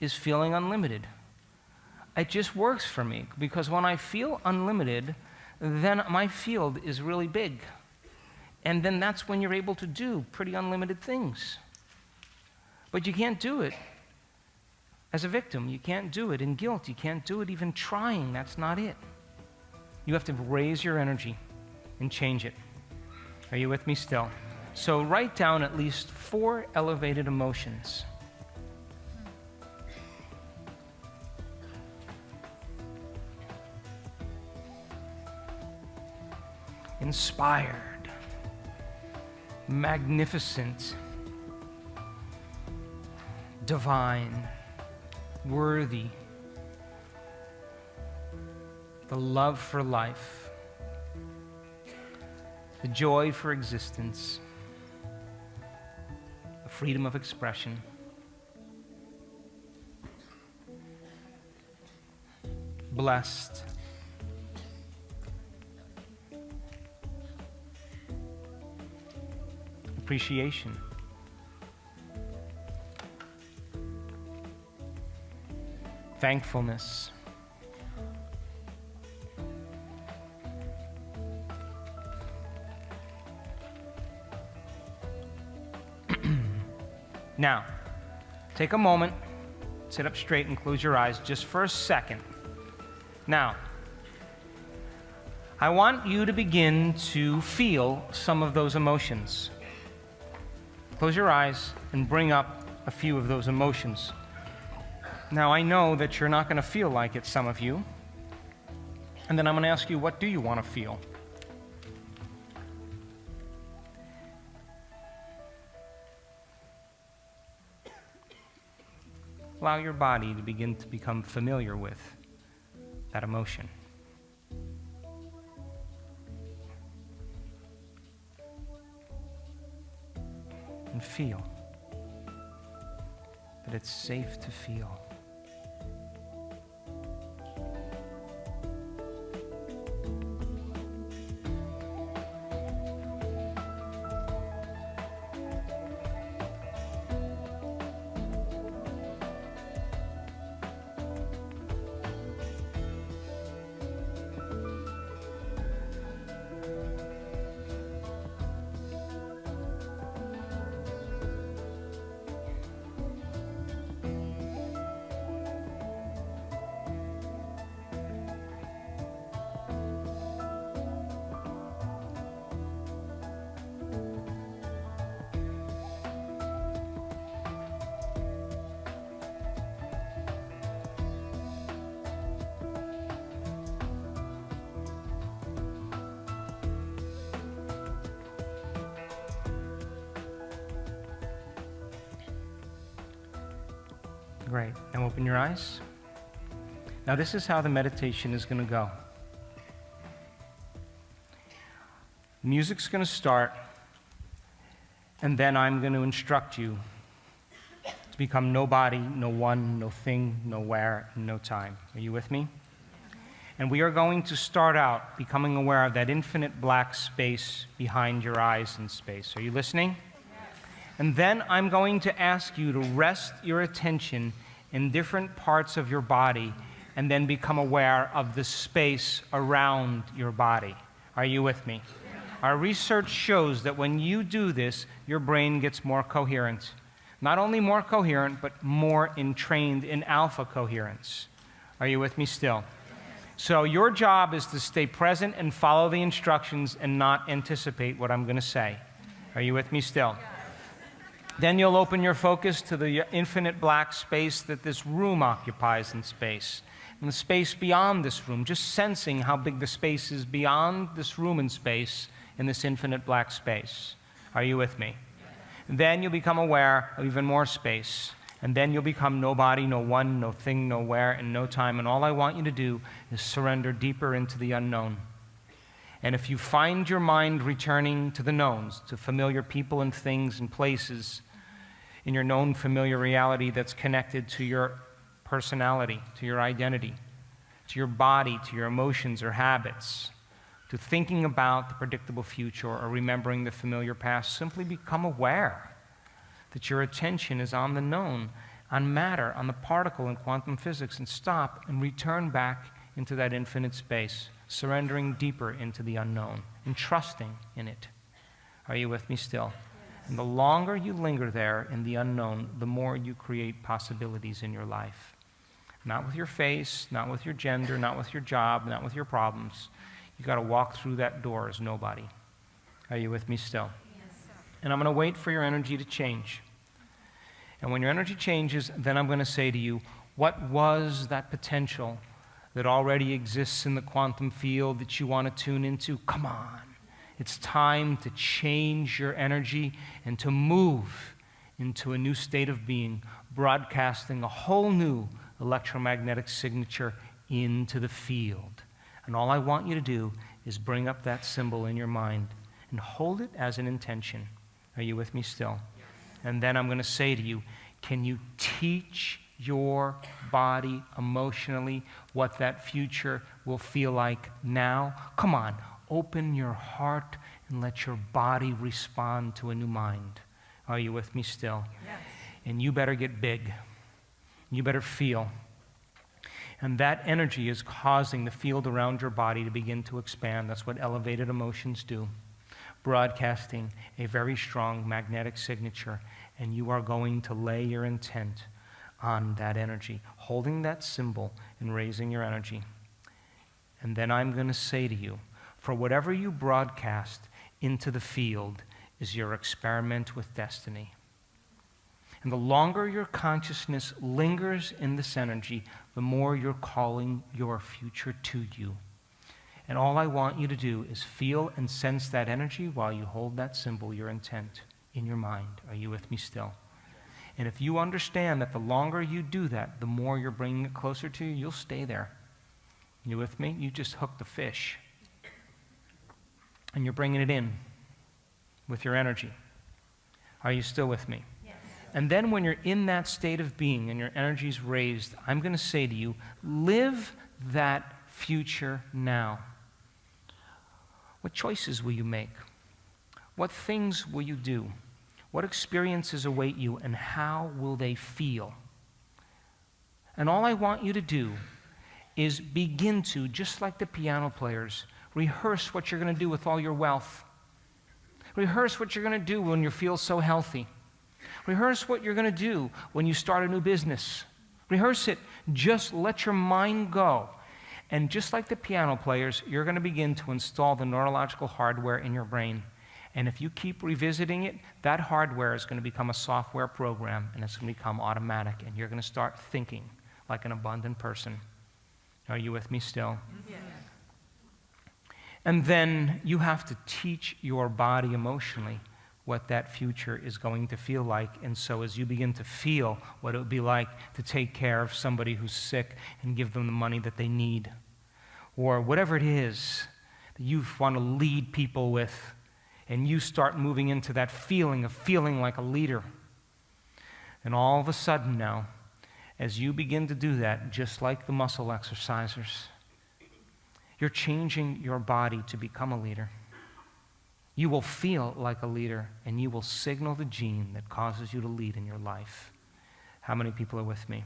is feeling unlimited. It just works for me because when I feel unlimited, then my field is really big. And then that's when you're able to do pretty unlimited things. But you can't do it as a victim. You can't do it in guilt. You can't do it even trying. That's not it. You have to raise your energy and change it. Are you with me still? So write down at least 4 elevated emotions. Inspired, magnificent, divine, worthy, the love for life, the joy for existence, the freedom of expression, blessed, appreciation, thankfulness, now, take a moment, sit up straight and close your eyes just for a second. Now, I want you to begin to feel some of those emotions. Close your eyes and bring up a few of those emotions. Now, I know that you're not going to feel like it, some of you. And then I'm going to ask you, what do you want to feel? Allow your body to begin to become familiar with that emotion. And feel that it's safe to feel. Great. Now open your eyes. Now this is how the meditation is going to go. Music's going to start, and then I'm going to instruct you to become nobody, no one, no thing, nowhere, and no time. Are you with me? And we are going to start out becoming aware of that infinite black space behind your eyes in space. Are you listening? And then I'm going to ask you to rest your attention in different parts of your body and then become aware of the space around your body. Are you with me? Our research shows that when you do this, your brain gets more coherent. Not only more coherent, but more entrained in alpha coherence. Are you with me still? So your job is to stay present and follow the instructions and not anticipate what I'm going to say. Are you with me still? Then you'll open your focus to the infinite black space that this room occupies in space, and the space beyond this room, just sensing how big the space is beyond this room in space in this infinite black space. Are you with me? Then you'll become aware of even more space, and then you'll become nobody, no one, no thing, nowhere, and no time, and all I want you to do is surrender deeper into the unknown. And if you find your mind returning to the knowns, to familiar people and things and places in your known familiar reality that's connected to your personality, to your identity, to your body, to your emotions or habits, to thinking about the predictable future or remembering the familiar past, simply become aware that your attention is on the known, on matter, on the particle in quantum physics, and stop and return back into that infinite space, surrendering deeper into the unknown and trusting in it. Are you with me still? And the longer you linger there in the unknown, the more you create possibilities in your life. Not with your face, not with your gender, not with your job, not with your problems. You got to walk through that door as nobody. Are you with me still? Yes, sir. And I'm going to wait for your energy to change. And when your energy changes, then I'm going to say to you, what was that potential that already exists in the quantum field that you want to tune into? Come on. It's time to change your energy and to move into a new state of being, broadcasting a whole new electromagnetic signature into the field. And all I want you to do is bring up that symbol in your mind and hold it as an intention. Are you with me still? And then I'm going to say to you, can you teach your body emotionally what that future will feel like now? Come on, open your heart and let your body respond to a new mind. Are you with me still? Yes. And you better get big. You better feel. And that energy is causing the field around your body to begin to expand. That's what elevated emotions do. Broadcasting a very strong magnetic signature, and you are going to lay your intent on that energy, holding that symbol and raising your energy. And then I'm going to say to you, for whatever you broadcast into the field is your experiment with destiny. And the longer your consciousness lingers in this energy, the more you're calling your future to you. And all I want you to do is feel and sense that energy while you hold that symbol, your intent, in your mind. Are you with me still? And if you understand that the longer you do that, the more you're bringing it closer to you, you'll stay there. You with me? You just hooked the fish. And you're bringing it in with your energy. Are you still with me? Yes. And then when you're in that state of being and your energy's raised, I'm going to say to you, live that future now. What choices will you make? What things will you do? What experiences await you, and how will they feel? And all I want you to do is begin to, just like the piano players, rehearse what you're going to do with all your wealth. Rehearse what you're going to do when you feel so healthy. Rehearse what you're going to do when you start a new business. Rehearse it. Just let your mind go. And just like the piano players, you're going to begin to install the neurological hardware in your brain. And if you keep revisiting it, that hardware is going to become a software program, and it's going to become automatic, and you're going to start thinking like an abundant person. Are you with me still? Yes. And then you have to teach your body emotionally what that future is going to feel like. And so as you begin to feel what it would be like to take care of somebody who's sick and give them the money that they need, or whatever it is that you want to lead people with, and you start moving into that feeling of feeling like a leader. And all of a sudden now, as you begin to do that, just like the muscle exercisers, you're changing your body to become a leader. You will feel like a leader, and you will signal the gene that causes you to lead in your life. How many people are with me?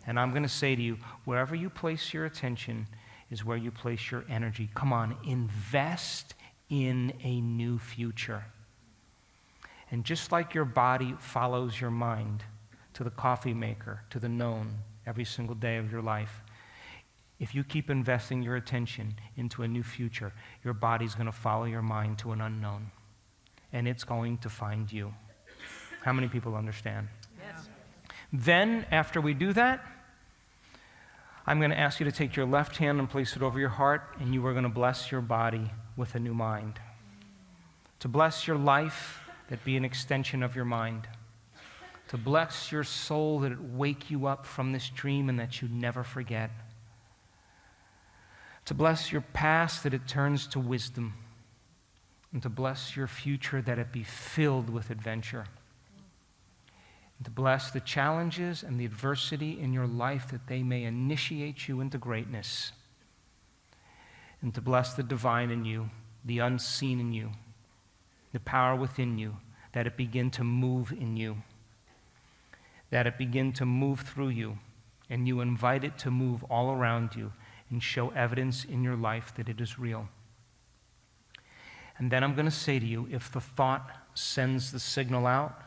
And I'm going to say to you, wherever you place your attention is where you place your energy. Come on, invest in a new future. And just like your body follows your mind to the coffee maker, to the known, every single day of your life, if you keep investing your attention into a new future, your body's going to follow your mind to an unknown. And it's going to find you. How many people understand? Yes. Then, after we do that, I'm going to ask you to take your left hand and place it over your heart, and you are going to bless your body with a new mind. To bless your life, that be an extension of your mind. To bless your soul, that it wake you up from this dream and that you never forget. To bless your past, that it turns to wisdom. And to bless your future, that it be filled with adventure. And to bless the challenges and the adversity in your life, that they may initiate you into greatness. And to bless the divine in you, the unseen in you, the power within you, that it begin to move in you, that it begin to move through you, and you invite it to move all around you and show evidence in your life that it is real. And then I'm going to say to you, if the thought sends the signal out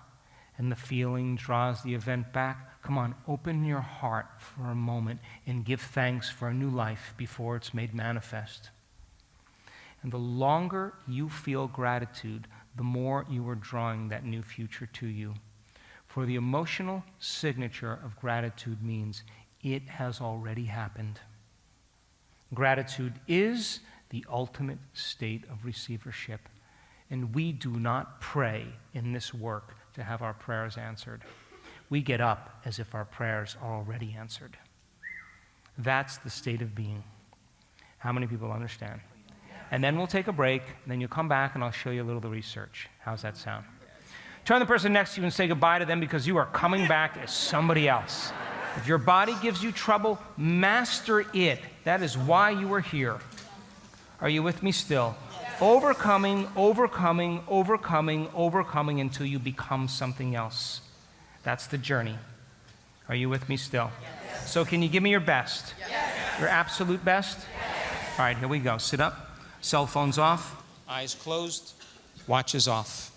and the feeling draws the event back, come on, open your heart for a moment and give thanks for a new life before it's made manifest. And the longer you feel gratitude, the more you are drawing that new future to you. For the emotional signature of gratitude means it has already happened. Gratitude is the ultimate state of receivership. And we do not pray in this work to have our prayers answered. We get up as if our prayers are already answered. That's the state of being. How many people understand? And then we'll take a break, and then you'll come back and I'll show you a little of the research. How's that sound? Turn the person next to you and say goodbye to them, because you are coming back as somebody else. If your body gives you trouble, master it. That is why you are here. Are you with me still? Overcoming, overcoming, overcoming, overcoming until you become something else. That's the journey. Are you with me still? Yes. So can you give me your best? Yes. Your absolute best? Yes. All right, here we go. Sit up. Cell phones off. Eyes closed. Watches off.